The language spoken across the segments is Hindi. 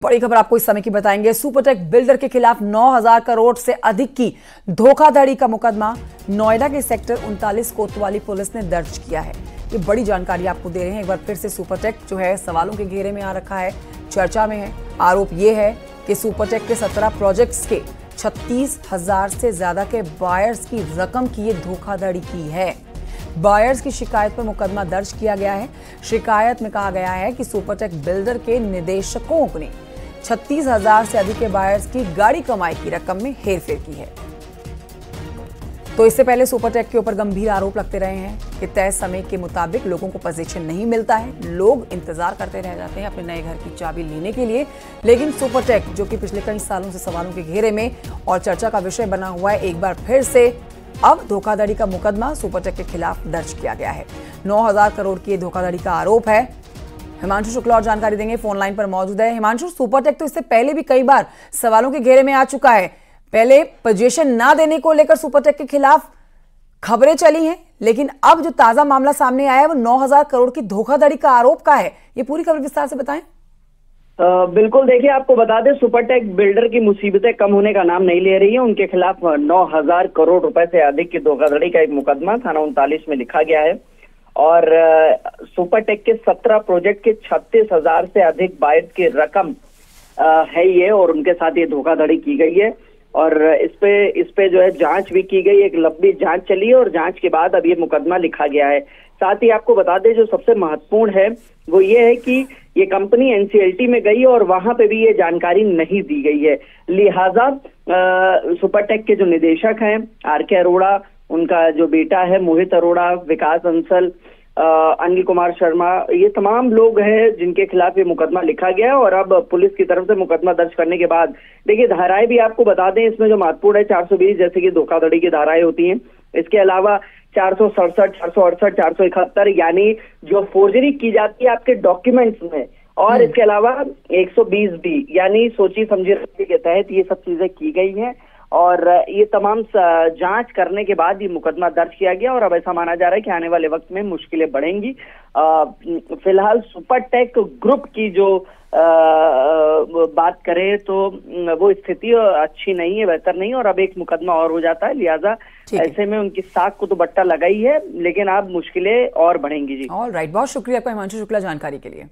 बड़ी खबर आपको इस समय की बताएंगे। सुपरटेक बिल्डर के खिलाफ 9,000 करोड़ से अधिक की धोखाधड़ी का मुकदमा नोएडा के सेक्टर 39 कोतवाली पुलिस ने दर्ज किया है। ये बड़ी जानकारी आपको दे रहे हैं। एक बार फिर से सुपरटेक जो है सवालों के घेरे में आ रखा है, चर्चा में है। आरोप ये है कि सुपरटेक के 17 प्रोजेक्ट्स के 36,000 से ज्यादा के बायर्स की रकम की ये धोखाधड़ी की है। बायर्स की शिकायत पर मुकदमा दर्ज किया गया है। शिकायत में कहा गया है कि सुपरटेक बिल्डर के निदेशकों ने 36,000 से अधिक के बायर्स की गाड़ी कमाई की रकम में हेरफेर की है। तो इससे पहले सुपरटेक के ऊपर गंभीर आरोप लगते रहे हैं कि तय समय के मुताबिक लोगों को पोजीशन नहीं मिलता है, लोग इंतजार करते रह जाते हैं अपने नए घर की चाबी लेने के लिए। लेकिन सुपरटेक जो कि पिछले कई सालों से सवालों के घेरे में और चर्चा का विषय बना हुआ है, एक बार फिर से अब धोखाधड़ी का मुकदमा सुपरटेक के खिलाफ दर्ज किया गया है। 9,000 करोड़ की धोखाधड़ी का आरोप है। हिमांशु शुक्ला और जानकारी देंगे, फोन लाइन पर मौजूद है। हिमांशु, सुपरटेक तो इससे पहले भी कई बार सवालों के घेरे में आ चुका है। पहले पोजीशन ना देने को लेकर सुपरटेक के खिलाफ खबरें चली हैं, लेकिन अब जो ताजा मामला सामने आया है वो 9,000 करोड़ की धोखाधड़ी का आरोप का है। ये पूरी खबर विस्तार से बताएं। बिल्कुल, देखिए आपको बता दें, सुपरटेक बिल्डर की मुसीबतें कम होने का नाम नहीं ले रही है। उनके खिलाफ 9,000 करोड़ रुपए से अधिक की धोखाधड़ी का एक मुकदमा थाना 39 में लिखा गया है और सुपरटेक के 17 प्रोजेक्ट के 36,000 से अधिक बायर्स की रकम है ये, और उनके साथ ये धोखाधड़ी की गई है। और इस पे जो है जांच भी की गई, एक लंबी जांच चली है और जांच के बाद अब ये मुकदमा लिखा गया है। साथ ही आपको बता दें, जो सबसे महत्वपूर्ण है वो ये है कि ये कंपनी एनसीएलटी में गई और वहां पे भी ये जानकारी नहीं दी गई है। लिहाजा सुपरटेक के जो निदेशक हैं आर.के. अरोड़ा, उनका जो बेटा है मोहित अरोड़ा, विकास अंसल, अनिल कुमार शर्मा, ये तमाम लोग हैं जिनके खिलाफ ये मुकदमा लिखा गया है। और अब पुलिस की तरफ से मुकदमा दर्ज करने के बाद देखिए धाराएं भी आपको बता दें, इसमें जो महत्वपूर्ण है 420 जैसे कि धोखाधड़ी की धाराएं होती हैं। इसके अलावा 467, 468, 471 यानी जो फोर्जरी की जाती है आपके डॉक्यूमेंट्स में, और इसके अलावा 120 भी यानी सोची समझी के तहत ये सब चीजें की गई हैं। और ये तमाम जांच करने के बाद ये मुकदमा दर्ज किया गया और अब ऐसा माना जा रहा है कि आने वाले वक्त में मुश्किलें बढ़ेंगी। फिलहाल सुपरटेक ग्रुप की जो बात करें तो वो स्थिति अच्छी नहीं है, बेहतर नहीं, और अब एक मुकदमा और हो जाता है। लिहाजा ऐसे में उनकी साख को तो बट्टा लगा ही है, लेकिन अब मुश्किलें और बढ़ेंगी। जी ऑलराइट, बहुत शुक्रिया आपका हिमांशु शुक्ला जानकारी के लिए।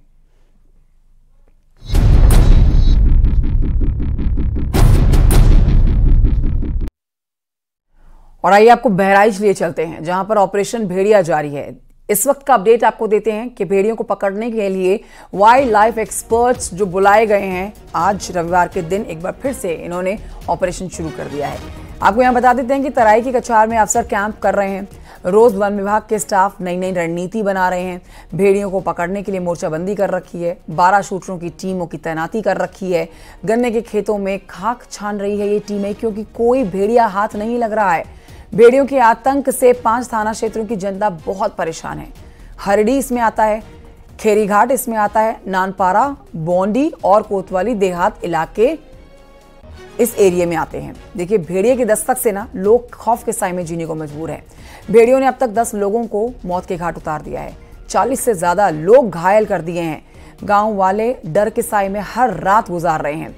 और आइए आपको बहराइच लिए चलते हैं, जहां पर ऑपरेशन भेड़िया जारी है। इस वक्त का अपडेट आपको देते हैं कि भेड़ियों को पकड़ने के लिए वाइल्ड लाइफ एक्सपर्ट्स जो बुलाए गए हैं, आज रविवार के दिन एक बार फिर से इन्होंने ऑपरेशन शुरू कर दिया है। आपको यहां बता देते हैं कि तराई की कछार में अफसर कैंप कर रहे हैं। रोज वन विभाग के स्टाफ नई नई रणनीति बना रहे हैं। भेड़ियों को पकड़ने के लिए मोर्चाबंदी कर रखी है। 12 शूटरों की टीमों की तैनाती कर रखी है। गन्ने के खेतों में खाक छान रही है ये टीमें, क्योंकि कोई भेड़िया हाथ नहीं लग रहा है। भेड़ियों के आतंक से 5 थाना क्षेत्रों की जनता बहुत परेशान है। हरडी इसमें आता है, खेरीघाट इसमें आता है, नानपारा, बोंडी और कोतवाली देहात इलाके इस एरिया में आते हैं। देखिए, भेड़िए की दस्तक से ना लोग खौफ के साए में जीने को मजबूर हैं। भेड़ियों ने अब तक 10 लोगों को मौत के घाट उतार दिया है। 40 से ज्यादा लोग घायल कर दिए हैं। गांव वाले डर के साए में हर रात गुजार रहे हैं।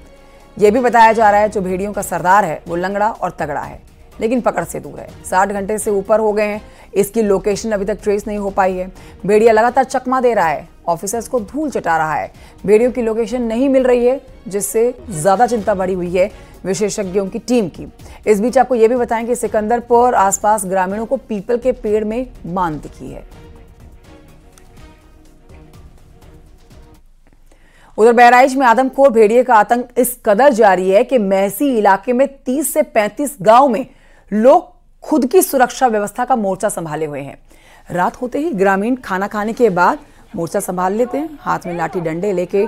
यह भी बताया जा रहा है जो भेड़ियों का सरदार है वो लंगड़ा और तगड़ा है, लेकिन पकड़ से दूर है। 60 घंटे से ऊपर हो गए हैं, इसकी लोकेशन अभी तक ट्रेस नहीं हो पाई है। भेड़िया लगातार चकमा दे रहा है, ऑफिसर्स को धूल चटा रहा है। भेड़ियों की लोकेशन नहीं मिल रही है, जिससे ज्यादा चिंता बढ़ी हुई है विशेषज्ञों की टीम की। इस बीच आपको यह भी बताएं कि सिकंदरपुर आसपास ग्रामीणों को पीपल के पेड़ में मांद दिखी है। उधर बहराइच में आदमखोर भेड़िए का आतंक इस कदर जारी है कि महसी इलाके में 30 से 35 गांव में लोग खुद की सुरक्षा व्यवस्था का मोर्चा संभाले हुए हैं। रात होते ही ग्रामीण खाना खाने के बाद मोर्चा संभाल लेते हैं, हाथ में लाठी डंडे लेके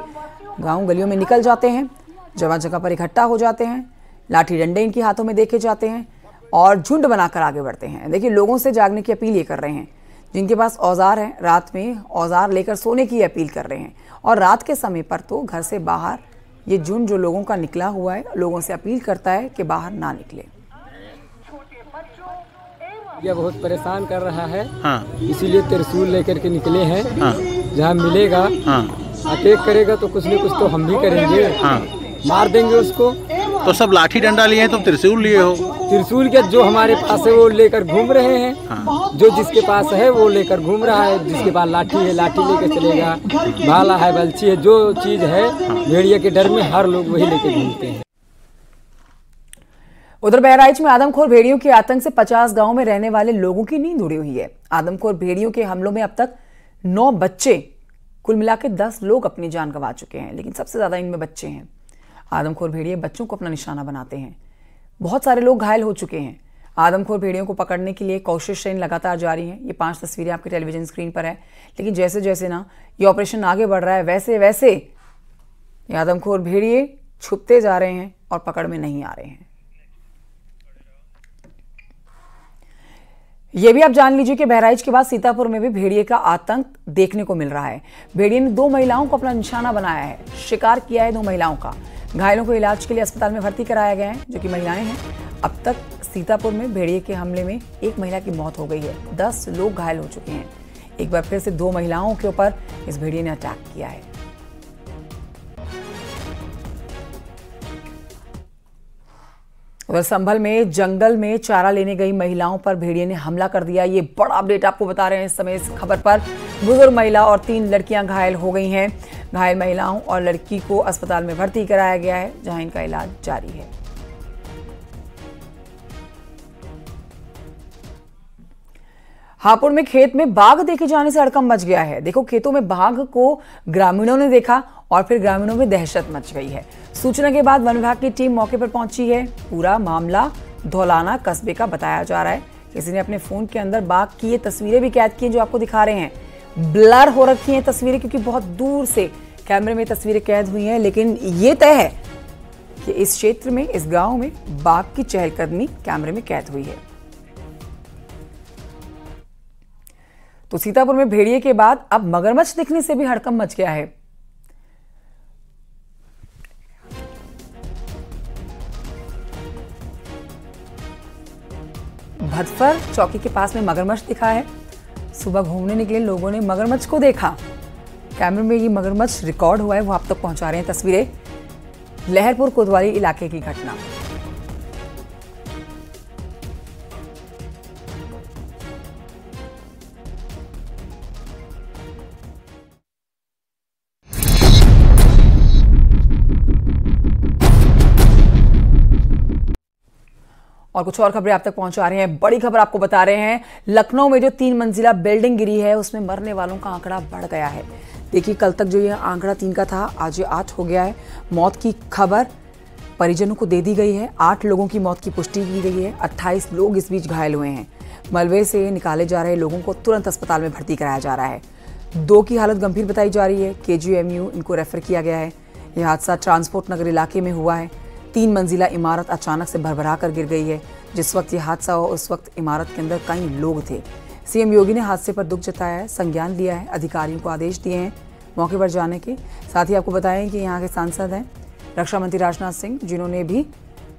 गांव गलियों में निकल जाते हैं, जगह जगह पर इकट्ठा हो जाते हैं। लाठी डंडे इनके हाथों में देखे जाते हैं और झुंड बनाकर आगे बढ़ते हैं। देखिए, लोगों से जागने की अपील ये कर रहे हैं। जिनके पास औजार है, रात में औजार लेकर सोने की अपील कर रहे हैं। और रात के समय पर तो घर से बाहर ये झुंड जो लोगों का निकला हुआ है, लोगों से अपील करता है कि बाहर ना निकले। ये बहुत परेशान कर रहा है, इसीलिए त्रिशूल लेकर के निकले हैं। जहाँ मिलेगा अटैक करेगा तो कुछ न कुछ तो हम भी करेंगे। हाँ, मार देंगे उसको। तो सब लाठी डंडा लिए हैं, तुम त्रिशूल लिए हो? त्रिशूल के जो हमारे पास है वो लेकर घूम रहे हैं। हाँ। जो जिसके पास है वो लेकर घूम रहा है। जिसके पास लाठी है लाठी लेकर चलेगा, भाला है बल्ची है, जो चीज है भेड़िया के डर में हर लोग वही लेकर घूमते हैं। उधर बहराइच में आदमखोर भेड़ियों के आतंक से 50 गांव में रहने वाले लोगों की नींद उड़ी हुई है। आदमखोर भेड़ियों के हमलों में अब तक 9 बच्चे, कुल मिलाकर 10 लोग अपनी जान गंवा चुके हैं, लेकिन सबसे ज्यादा इनमें बच्चे हैं। आदमखोर भेड़िए बच्चों को अपना निशाना बनाते हैं। बहुत सारे लोग घायल हो चुके हैं। आदमखोर भेड़ियों को पकड़ने के लिए कोशिशें लगातार जारी हैं। ये 5 तस्वीरें आपके टेलीविजन स्क्रीन पर है, लेकिन जैसे जैसे ना ये ऑपरेशन आगे बढ़ रहा है वैसे वैसे ये आदमखोर भेड़िए छुपते जा रहे हैं और पकड़ में नहीं आ रहे हैं। यह भी आप जान लीजिए कि बहराइच के बाद सीतापुर में भी भेड़िए का आतंक देखने को मिल रहा है। भेड़िए ने 2 महिलाओं को अपना निशाना बनाया है, शिकार किया है 2 महिलाओं का। घायलों को इलाज के लिए अस्पताल में भर्ती कराया गया है, जो कि महिलाएं हैं। अब तक सीतापुर में भेड़िए के हमले में 1 महिला की मौत हो गई है, 10 लोग घायल हो चुके हैं। एक बार फिर से 2 महिलाओं के ऊपर इस भेड़िए ने अटैक किया है। उधर संभल में जंगल में चारा लेने गई महिलाओं पर भेड़िए ने हमला कर दिया। ये बड़ा अपडेट आपको बता रहे हैं इस समय इस खबर पर। बुजुर्ग महिला और 3 लड़कियां घायल हो गई हैं। घायल महिलाओं और लड़की को अस्पताल में भर्ती कराया गया है, जहां इनका इलाज जारी है। हापुड़ में खेत में बाघ देखे जाने से हड़कंप मच गया है। देखो, खेतों में बाघ को ग्रामीणों ने देखा और फिर ग्रामीणों में दहशत मच गई है। सूचना के बाद वन विभाग की टीम मौके पर पहुंची है। पूरा मामला धौलाना कस्बे का बताया जा रहा है। किसी ने अपने फोन के अंदर बाघ की ये तस्वीरें भी कैद की हैं, जो आपको दिखा रहे हैं। ब्लर हो रखी हैं तस्वीरें, क्योंकि बहुत दूर से कैमरे में तस्वीरें कैद हुई हैं, लेकिन ये तय है कि इस क्षेत्र में, इस गांव में बाघ की चहलकदमी कैमरे में कैद हुई है। तो सीतापुर में भेड़िए के बाद अब मगरमच्छ दिखने से भी हड़कंप मच गया है। भदफर चौकी के पास में मगरमच्छ दिखा है। सुबह घूमने निकले लोगों ने मगरमच्छ को देखा। कैमरे में ये मगरमच्छ रिकॉर्ड हुआ है, वो आप तक पहुंचा रहे हैं तस्वीरें। लहरपुर कोतवाली इलाके की घटना। और कुछ और खबरें आप तक पहुंचा रहे हैं। बड़ी खबर आपको बता रहे हैं, लखनऊ में जो 3 मंजिला बिल्डिंग गिरी है उसमें मरने वालों का आंकड़ा बढ़ गया है। देखिए, कल तक जो ये आंकड़ा 3 का था, आज ये 8 हो गया है। मौत की खबर परिजनों को दे दी गई है। 8 लोगों की मौत की पुष्टि की गई है। 28 लोग इस बीच घायल हुए हैं। मलबे से निकाले जा रहे लोगों को तुरंत अस्पताल में भर्ती कराया जा रहा है। 2 की हालत गंभीर बताई जा रही है। KGMU इनको रेफर किया गया है। यह हादसा ट्रांसपोर्ट नगर इलाके में हुआ है। 3 मंजिला इमारत अचानक से भरभरा कर गिर गई है। जिस वक्त ये हादसा हुआ उस वक्त इमारत के अंदर कई लोग थे। CM योगी ने हादसे पर दुख जताया है, संज्ञान लिया है, अधिकारियों को आदेश दिए हैं मौके पर जाने के। साथ ही आपको बताएं कि यहाँ के सांसद हैं रक्षा मंत्री राजनाथ सिंह, जिन्होंने भी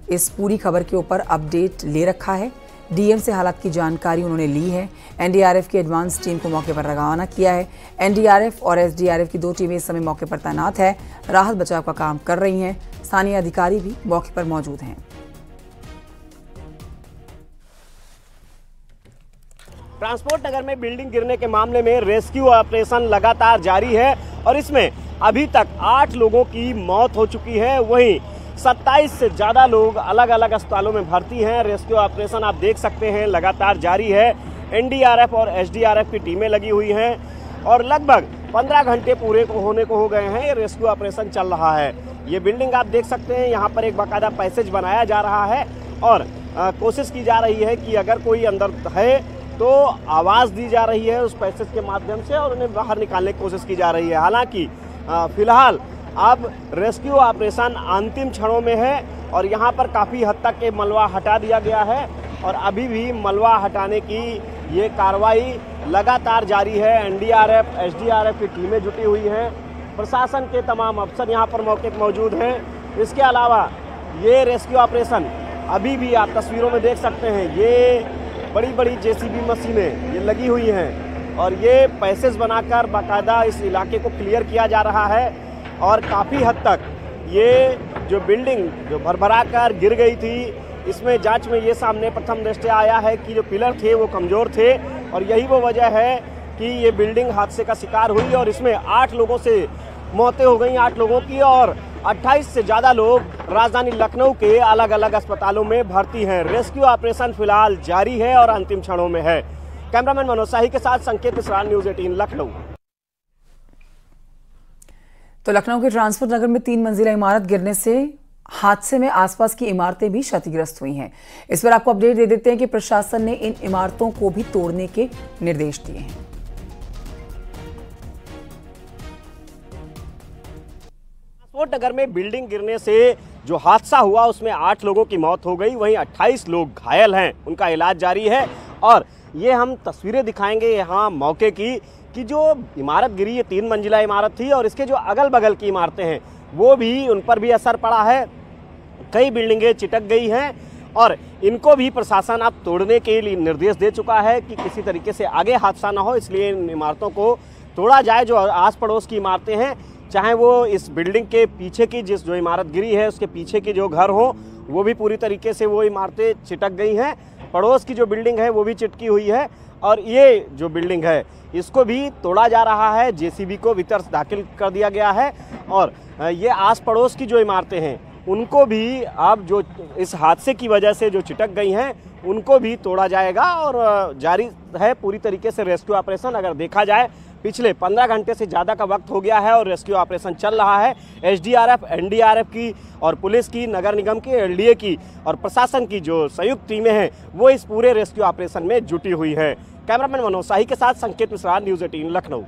इस पूरी खबर के ऊपर अपडेट ले रखा है। DM से हालात की जानकारी उन्होंने ली है। NDRF की एडवांस टीम को मौके पर रवाना किया है। NDRF और SDRF की 2 टीमें इस समय मौके पर तैनात है, राहत बचाव का काम कर रही हैं। स्थानीय अधिकारी भी मौके पर मौजूद हैं। ट्रांसपोर्ट नगर में बिल्डिंग गिरने के मामले में रेस्क्यू ऑपरेशन लगातार जारी है और इसमें अभी तक 8 लोगों की मौत हो चुकी है। वहीं 27 से ज़्यादा लोग अलग अलग अस्पतालों में भर्ती हैं। रेस्क्यू ऑपरेशन आप देख सकते हैं लगातार जारी है। NDRF और SDRF की टीमें लगी हुई हैं और लगभग 15 घंटे पूरे होने को हो गए हैं। ये रेस्क्यू ऑपरेशन चल रहा है। ये बिल्डिंग आप देख सकते हैं, यहाँ पर एक बाकायदा पैसेज बनाया जा रहा है और कोशिश की जा रही है कि अगर कोई अंदर है तो आवाज़ दी जा रही है उस पैसेज के माध्यम से और उन्हें बाहर निकालने की कोशिश की जा रही है। हालांकि फिलहाल अब रेस्क्यू ऑपरेशन अंतिम क्षणों में है और यहाँ पर काफ़ी हद तक के मलबा हटा दिया गया है और अभी भी मलबा हटाने की ये कार्रवाई लगातार जारी है। NDRF, SDRF की टीमें जुटी हुई हैं। प्रशासन के तमाम अफसर यहाँ पर मौके पर मौजूद हैं। इसके अलावा ये रेस्क्यू ऑपरेशन अभी भी आप तस्वीरों में देख सकते हैं, ये बड़ी बड़ी JCB मशीनें ये लगी हुई हैं और ये पैसेज बनाकर बाकायदा इस इलाके को क्लियर किया जा रहा है। और काफ़ी हद तक ये जो बिल्डिंग जो भरभरा कर गिर गई थी, इसमें जांच में ये सामने प्रथम दृष्टया आया है कि जो पिलर थे वो कमज़ोर थे और यही वो वजह है कि ये बिल्डिंग हादसे का शिकार हुई और इसमें 8 लोगों से मौतें हो गई, 8 लोगों की, और 28 से ज़्यादा लोग राजधानी लखनऊ के अलग अलग अस्पतालों में भर्ती हैं। रेस्क्यू ऑपरेशन फिलहाल जारी है और अंतिम क्षणों में है। कैमरामैन मनोज शाही के साथ संकेत मिश्रा, न्यूज़ 18 लखनऊ। तो लखनऊ के ट्रांसपोर्ट नगर में 3 मंजिला इमारत गिरने से हादसे में आसपास की इमारतें भी क्षतिग्रस्त हुई हैं। इस पर आपको अपडेट दे देते हैं कि प्रशासन ने इन इमारतों को भी तोड़ने के निर्देश दिए हैं। ट्रांसपोर्ट नगर में बिल्डिंग गिरने से जो हादसा हुआ उसमें 8 लोगों की मौत हो गई, वहीं 28 लोग घायल हैं, उनका इलाज जारी है। और ये हम तस्वीरें दिखाएंगे यहाँ मौके की कि जो इमारत गिरी, ये 3 मंजिला इमारत थी और इसके जो अगल बगल की इमारतें हैं वो भी, उन पर भी असर पड़ा है। कई बिल्डिंगें चिटक गई हैं और इनको भी प्रशासन अब तोड़ने के लिए निर्देश दे चुका है कि किसी तरीके से आगे हादसा ना हो, इसलिए इन इमारतों को तोड़ा जाए। जो आस पड़ोस की इमारतें हैं, चाहे वो इस बिल्डिंग के पीछे की जो इमारत गिरी है उसके पीछे की जो घर हो, वो भी पूरी तरीके से वो इमारतें चिटक गई हैं। पड़ोस की जो बिल्डिंग है वो भी चिटकी हुई है और ये जो बिल्डिंग है इसको भी तोड़ा जा रहा है। जेसीबी को भीतर दाखिल कर दिया गया है और ये आस पड़ोस की जो इमारतें हैं उनको भी अब जो इस हादसे की वजह से जो चिटक गई हैं उनको भी तोड़ा जाएगा और जारी है पूरी तरीके से रेस्क्यू ऑपरेशन। अगर देखा जाए पिछले 15 घंटे से ज़्यादा का वक्त हो गया है और रेस्क्यू ऑपरेशन चल रहा है। एसडीआरएफ, एनडीआरएफ की और पुलिस की, नगर निगम की, एलडीए की और प्रशासन की जो संयुक्त टीमें हैं वो इस पूरे रेस्क्यू ऑपरेशन में जुटी हुई है। कैमरामैन मनोज शाही के साथ संकेत मिश्रा, न्यूज़ 18 लखनऊ।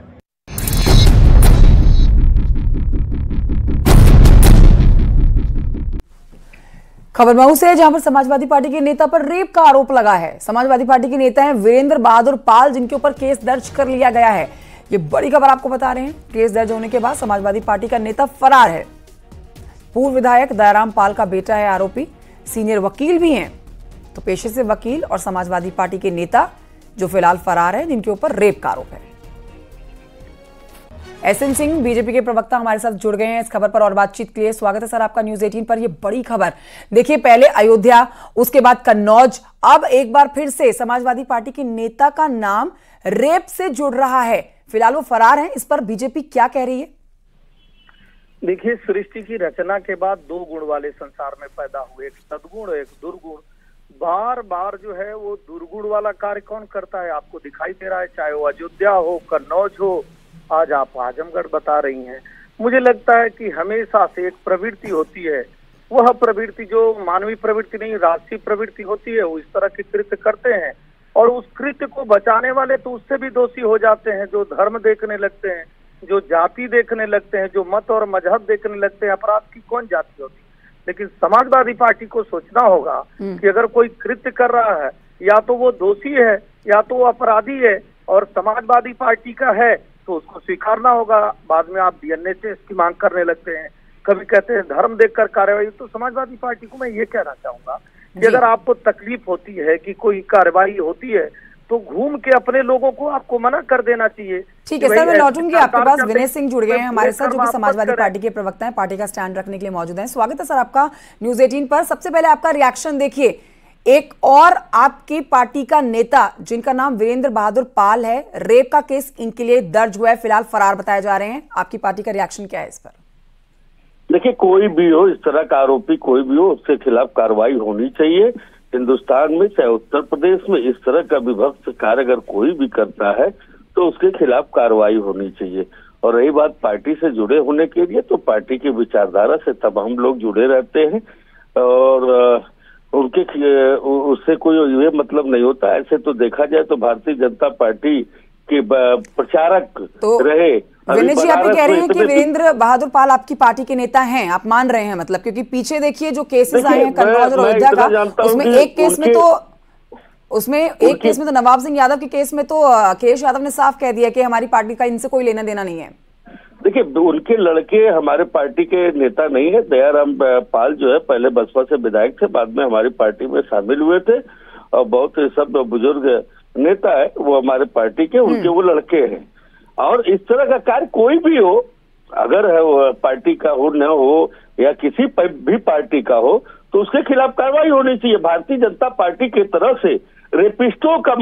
खबर मऊ से, जहां पर समाजवादी पार्टी के नेता पर रेप का आरोप लगा है। समाजवादी पार्टी के नेता हैं वीरेंद्र बहादुर पाल, जिनके ऊपर केस दर्ज कर लिया गया है। ये बड़ी खबर आपको बता रहे हैं। केस दर्ज होने के बाद समाजवादी पार्टी का नेता फरार है। पूर्व विधायक दयाराम पाल का बेटा है आरोपी, सीनियर वकील भी हैं। तो पेशे से वकील और समाजवादी पार्टी के नेता जो फिलहाल फरार है, जिनके ऊपर रेप का आरोप है। एसएन सिंह बीजेपी के प्रवक्ता हमारे साथ जुड़ गए हैं इस खबर पर और बातचीत के लिए। स्वागत है सर आपका न्यूज़ 18 पर। ये बड़ी खबर देखिए, पहले अयोध्या, उसके बाद कन्नौज, अब एक बार फिर से समाजवादी पार्टी के नेता का नाम रेप से जुड़ रहा है। फिलहाल वो फरार हैं, इस पर बीजेपी क्या कह रही है? देखिए, सृष्टि की रचना के बाद 2 गुण वाले संसार में पैदा हुए, एक सद्गुण, एक दुर्गुण। बार बार जो है वो दुर्गुण वाला कार्य कौन करता है आपको दिखाई दे रहा है, चाहे वो अयोध्या हो, कन्नौज हो, आज आप आजमगढ़ बता रही हैं। मुझे लगता है कि हमेशा से एक प्रवृत्ति होती है, वह प्रवृत्ति जो मानवीय प्रवृत्ति नहीं, राष्ट्रीय प्रवृत्ति होती है, वो इस तरह के कृत्य करते हैं और उस कृत्य को बचाने वाले तो उससे भी दोषी हो जाते हैं, जो धर्म देखने लगते हैं, जो जाति देखने लगते हैं, जो मत और मजहब देखने लगते हैं। अपराध की कौन जाति होती है? लेकिन समाजवादी पार्टी को सोचना होगा कि अगर कोई कृत्य कर रहा है, या तो वो दोषी है या तो वो अपराधी है, और समाजवादी पार्टी का है तो उसको स्वीकारना होगा। बाद में आप डीएनए टेस्ट की मांग करने लगते हैं, कभी कहते हैं धर्म देखकर कार्रवाई। तो समाजवादी पार्टी को मैं ये कहना चाहूंगा कि अगर आपको तकलीफ होती है कि कोई कार्रवाई होती है तो घूम के अपने लोगों को आपको मना कर देना चाहिए। ठीक है सर, मैं लौटूंगी आपके पास। विनय सिंह जुड़ गए हैं हमारे साथ, जो कि समाजवादी पार्टी के प्रवक्ता हैं, पार्टी का स्टैंड रखने के लिए मौजूद हैं। स्वागत है सर आपका न्यूज़ 18 पर। सबसे पहले आपका रिएक्शन देखिए, एक और आपकी पार्टी का नेता जिनका नाम वीरेंद्र बहादुर पाल है, रेप का केस इनके लिए दर्ज हुआ है, फिलहाल फरार बताए जा रहे हैं। आपकी पार्टी का रिएक्शन क्या है इस पर? देखिए, कोई भी हो, इस तरह का आरोपी कोई भी हो, उसके खिलाफ कार्रवाई होनी चाहिए। हिंदुस्तान में चाहे उत्तर प्रदेश में इस तरह का विभत्स कार्य अगर कोई भी करता है तो उसके खिलाफ कार्रवाई होनी चाहिए। और रही बात पार्टी से जुड़े होने के लिए, तो पार्टी की विचारधारा से तब हम लोग जुड़े रहते हैं और उनके उससे कोई ये मतलब नहीं होता। ऐसे तो देखा जाए तो भारतीय जनता पार्टी के प्रचारक तो रहे। विनय जी, आप ये कह रहे हैं कि वीरेंद्र बहादुर पाल आपकी पार्टी के नेता हैं, आप मान रहे हैं मतलब? क्योंकि पीछे देखिए जो केसेस आए हैं कन्नौज और अयोध्या का, उसमें एक केस में तो नवाब सिंह यादव के केस में तो अखिलेश यादव ने साफ कह दिया कि हमारी पार्टी का इनसे कोई लेना देना नहीं है। देखिए, उनके लड़के हमारे पार्टी के नेता नहीं है। दयाराम पाल जो है पहले बसपा से विधायक थे, बाद में हमारी पार्टी में शामिल हुए थे और बहुत सब बुजुर्ग नेता है वो हमारे पार्टी के, उनके वो लड़के हैं। और इस तरह का कार्य कोई भी हो, अगर है वो पार्टी का हो न हो या किसी भी पार्टी का हो, तो उसके खिलाफ कार्रवाई होनी चाहिए। भारतीय जनता पार्टी की तरफ से रेपिस्टों का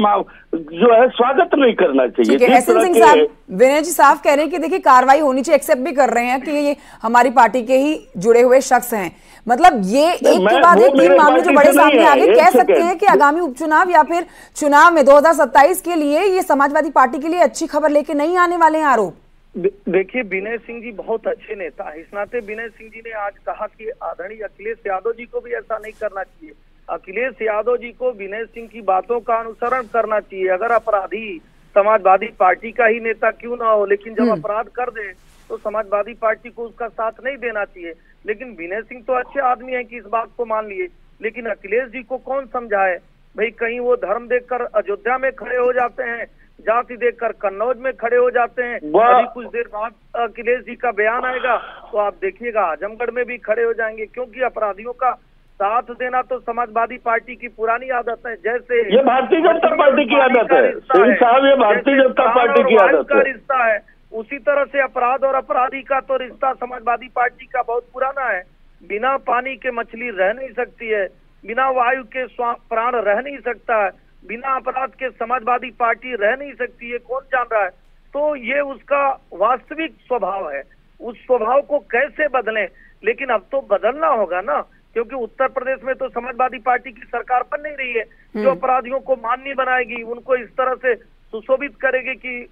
जो है स्वागत नहीं करना चाहिए। एसएन सिंह साहब, विनय जी साफ कह रहे हैं कि देखिए कार्रवाई होनी चाहिए, एक्सेप्ट भी कर रहे हैं कि ये हमारी पार्टी के ही जुड़े हुए शख्स हैं। मतलब ये एक के बाद एक 3 मामले जो बड़े सामने आ गए, कह सकते हैं कि आगामी उपचुनाव या फिर चुनाव में 2027 के लिए ये समाजवादी पार्टी के लिए अच्छी खबर लेके नहीं आने वाले हैं आरोप। देखिए, विनय सिंह जी बहुत अच्छे नेता है, इस नाते विनय सिंह जी ने आज कहा कि आदरणीय अखिलेश यादव जी को भी ऐसा नहीं करना चाहिए। अखिलेश यादव जी को विनय सिंह की बातों का अनुसरण करना चाहिए। अगर अपराधी समाजवादी पार्टी का ही नेता क्यों ना हो, लेकिन जब अपराध कर दे तो समाजवादी पार्टी को उसका साथ नहीं देना चाहिए। लेकिन विनय सिंह तो अच्छे आदमी हैं कि इस बात को मान लिए, लेकिन अखिलेश जी को कौन समझाए भाई? कहीं वो धर्म देखकर अयोध्या में खड़े हो जाते हैं, जाति देखकर कन्नौज में खड़े हो जाते हैं। अभी कुछ देर बाद अखिलेश जी का बयान आएगा तो आप देखिएगा आजमगढ़ में भी खड़े हो जाएंगे, क्योंकि अपराधियों का साथ देना तो समाजवादी पार्टी की पुरानी आदत है। जैसे ये भारतीय जनता पार्टी की आदत है साहब, ये भारतीय जनता पार्टी की आदत है, रिश्ता है। उसी तरह से अपराध और अपराधी का तो रिश्ता समाजवादी पार्टी का बहुत पुराना है। बिना पानी के मछली रह नहीं सकती है, बिना वायु के प्राण रह नहीं सकता है, बिना अपराध के समाजवादी पार्टी रह नहीं सकती है। कौन जान रहा है? तो ये उसका वास्तविक स्वभाव है। उस स्वभाव को कैसे बदलें? लेकिन अब तो बदलना होगा ना, क्योंकि उत्तर प्रदेश में तो समाजवादी पार्टी की सरकार बन नहीं रही है जो अपराधियों को माननीय बनाएगी, उनको इस तरह से सुशोभित करेगी कि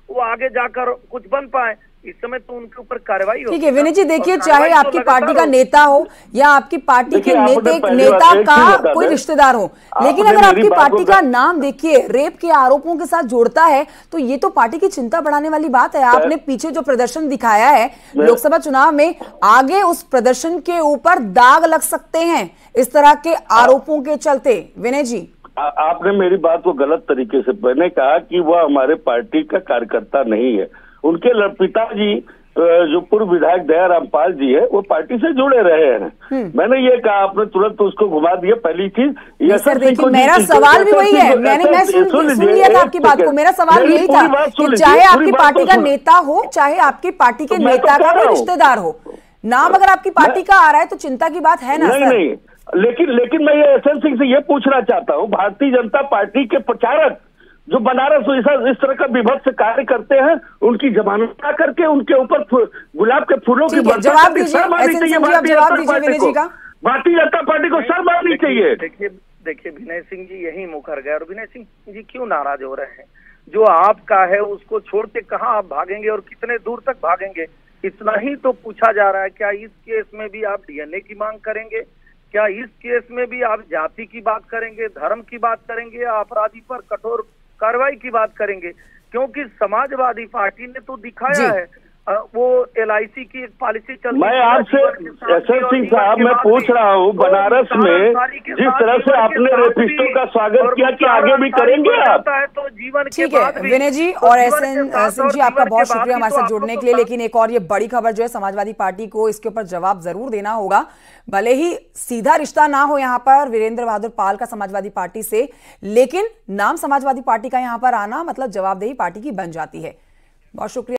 वो आगे जाकर कुछ बन पाए। इस समय तो उनके ऊपर कार्रवाई हो। ठीक है विनय जी, देखिए चाहे आपकी पार्टी का नेता हो या आपकी पार्टी के नेता का कोई रिश्तेदार हो, लेकिन अगर आपकी पार्टी का नाम देखिए रेप के आरोपों के साथ जोड़ता है तो ये तो पार्टी की चिंता बढ़ाने वाली बात है। आपने पीछे जो प्रदर्शन दिखाया है लोकसभा चुनाव में, आगे उस प्रदर्शन के ऊपर दाग लग सकते हैं इस तरह के आरोपों के चलते। विनय जी, आपने मेरी बात को गलत तरीके से, मैंने कहा कि वह हमारे पार्टी का कार्यकर्ता नहीं है। उनके पिताजी जो पूर्व विधायक दयाराम पाल जी है वो पार्टी से जुड़े रहे हैं। मैंने ये कहा, आपने तुरंत उसको घुमा दिया। पहली चीज सर देखिए, मैं सवाल भी वही है, मैंने सुन लिया था आपकी बात को। मेरा सवाल यही था कि चाहे आपकी पार्टी का नेता हो, चाहे आपकी पार्टी के नेता का कोई रिश्तेदार हो, नाम अगर आपकी पार्टी का आ रहा है तो चिंता की बात है ना सर? नहीं, लेकिन मैं ये एसएन सिंह से ये पूछना चाहता हूँ, भारतीय जनता पार्टी के प्रचारक जो बनारस इस तरह का विभत्स कार्य करते हैं, उनकी जमानत ना करके उनके ऊपर गुलाब के फूलों की जवाब दीजिए विनय जी का। भारतीय जनता पार्टी को सर मारनी चाहिए। देखिए विनय सिंह जी यही मुकर गए, और विनय सिंह जी क्यों नाराज हो रहे हैं? जो आपका है उसको छोड़ के कहाँ आप भागेंगे और कितने दूर तक भागेंगे? इतना ही तो पूछा जा रहा है। क्या इस केस में भी आप डीएनए की मांग करेंगे? क्या इस केस में भी आप जाति की बात करेंगे, धर्म की बात करेंगे, या अपराधी पर कठोर कार्रवाई की बात करेंगे? क्योंकि समाजवादी पार्टी ने तो दिखाया है, वो LIC की एक पॉलिसी चल रही है। मैं आपसे एसएन सिंह साहब मैं पूछ रहा हूँ, बनारस में जिस तरह से आपने रेपिस्टों का स्वागत किया, क्या आगे भी करेंगे आप? तो जीवन ठीक है विनय जी और एसएन सिंह जी, आपका बहुत शुक्रिया हमारे साथ जुड़ने के लिए। लेकिन एक और ये बड़ी खबर जो है, समाजवादी पार्टी को इसके ऊपर जवाब जरूर देना होगा, भले ही सीधा रिश्ता ना हो यहाँ पर वीरेंद्र बहादुर पाल का समाजवादी पार्टी से, लेकिन नाम समाजवादी पार्टी का यहाँ पर आना मतलब जवाबदेही पार्टी की बन जाती है। बहुत शुक्रिया।